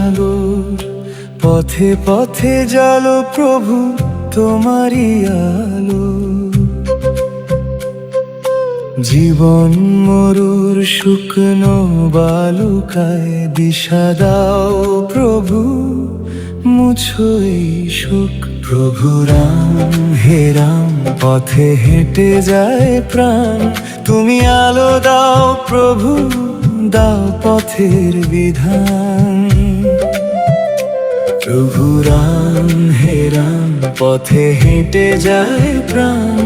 সাগর, পথে পথে জালো প্রভু তোমারই আলো। জীবন মরুর শুকনো বালুকায় দিশা দাও প্রভু, মুছো এই শোক। প্রভু রাম হে রাম, পথে হেঁটে যায় প্রাণ, তুমি আলো দাও প্রভু, দাও পথের বিধান। প্রভু রাম হে রাম, পথে হেঁটে যায় প্রাণ,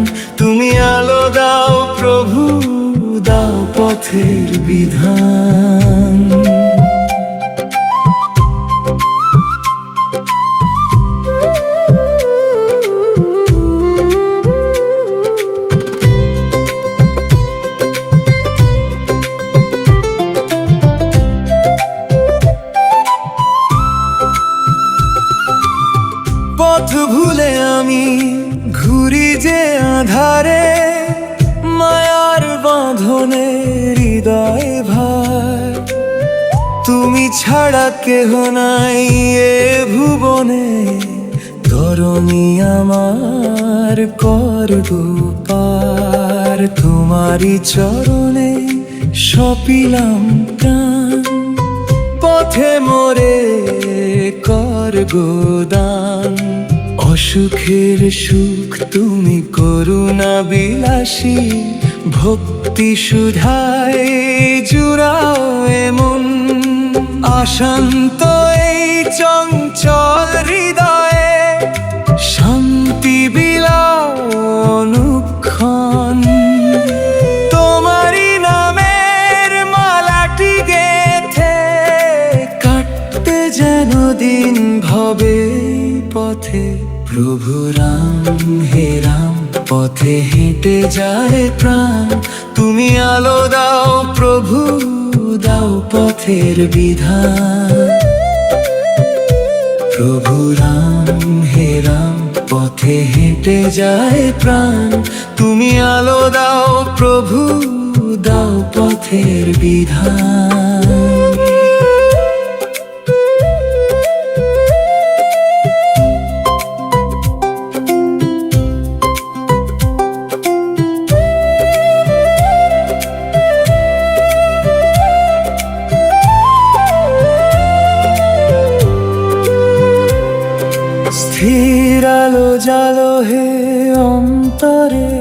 তুমি আলো দাও প্রভু, দাও পথের বিধান। পথ ভুলে আমি ঘুরি যে আধারে, মায়ার বাঁধনে হৃদয় ভার, তুমি ছাড়া কেহ নাই এ ভুবনে, ধরণী আমার কর গো পার। তোমারই চরণে সপিলাম প্রাণ, পথে মোরে কর গো দান। অসুখের সুখ তুমি করুণা বিলাসী, ভক্তি সুধায় জুড়াও এমন। অশান্ত এই চঞ্চল হৃদয়ে শান্তি বিলাও অনুক্ষণ। তোমারই নামের মালাটি গেথে কাটতে যেন দিন ভবে পথে। প্রভু রাম হে রাম, পথে হেঁটে যায় প্রাণ, তুমি আলো দাও প্রভু, দাও পথের বিধান। প্রভু রাম হে রাম, পথে হেঁটে যায় প্রাণ, তুমি আলো দাও প্রভু, দাও পথের বিধান। স্থির আলো জালো হে অন্তরে,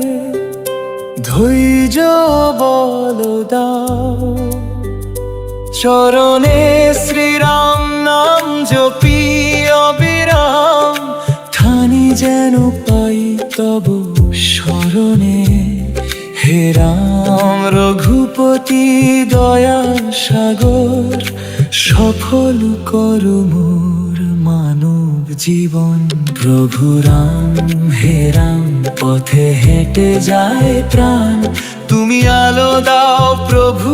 ধৈর্য বল দাও। চরণে শ্রীরাম নাম জপি অবিরাম, ঠানি যেন পাই তব শরণে। হে রাম রঘুপতি দয়া সাগর, সফল করো মোর মানব জীবন। প্রভু রাম হে রাম, পথে হেঁটে যায় প্রাণ, তুমি আলো দাও প্রভু,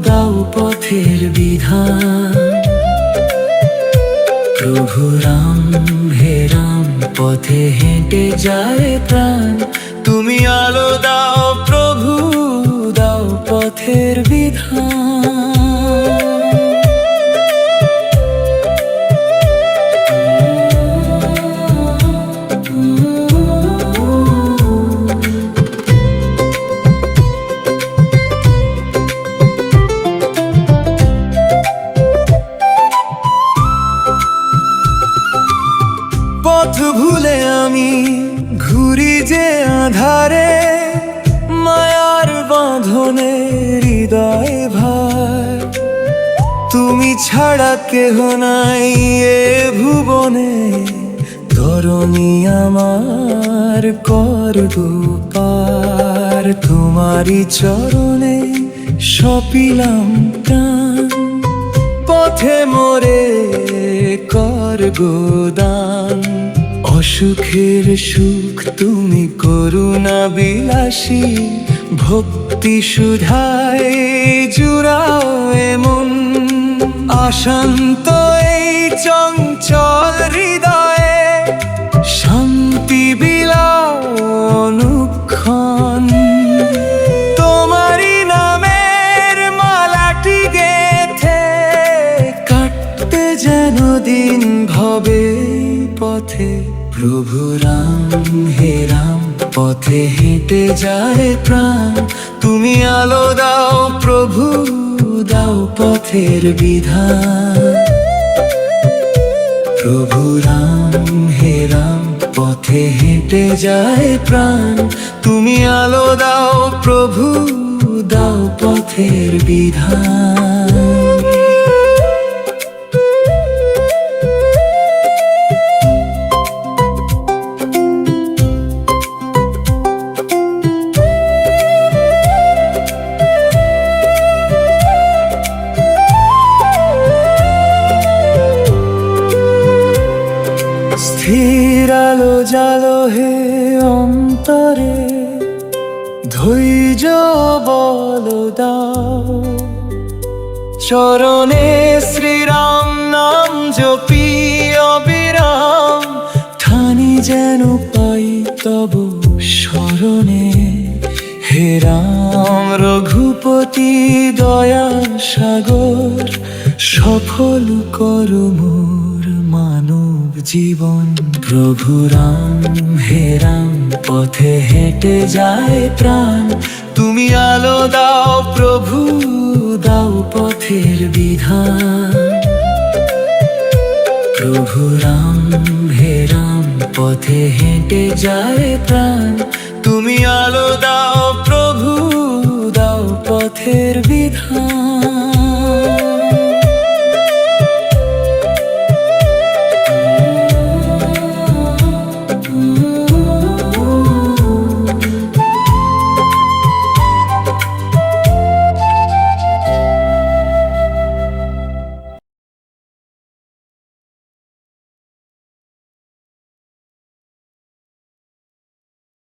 দাও পথের বিধান। প্রভু রাম হে রাম, পথে হেঁটে যায় প্রাণ, তুমি আলো দাও প্রভু, দাও পথের বিধান। পথ ভুলে আমি ঘুরি যে আধারে, মায়ার বাঁধনে হৃদয় ভার, তুমি ছাড়া কেহ নাই এ ভুবনে, ধরণী আমার কর গো পার। তোমারই চরণে সপিলাম প্রাণ, পথে মোরে কর গো দান। অসুখের সুখ তুমি করুণা বিলাসী, ভক্তি সুধায় জুড়াও এমন। অশান্ত এই চঞ্চল হৃদয়ে শান্তি বিলাও অনুক্ষণ। তোমারই নামের মালাটি গেথে কাটতে যেন দিন ভবে পথে। প্রভু রাম হে রাম, পথে হেঁটে যায় প্রাণ। তুমি আলো দাও প্রভু, দাও পথের বিধান। প্রভু রাম হে রাম, পথে হেঁটে যায় প্রাণ। তুমি আলো দাও প্রভু, দাও পথের বিধান। স্থির আলো জালো হে অন্তরে, ধৈর্য বল দাও। চরণে শ্রীরাম নাম জপি অবিরাম, ঠানি যেন পাই তব শরণে। হে রাম রঘুপতি দয়া সাগর, সফল কর মোর মানব জীবন। প্রভু রাম হে রাম, পথে হেঁটে যায় প্রাণ। তুমি আলো দাও প্রভু, দাও পথের বিধান। প্রভু রাম হে রাম, পথে হেঁটে যায় প্রাণ। তুমি আলো দাও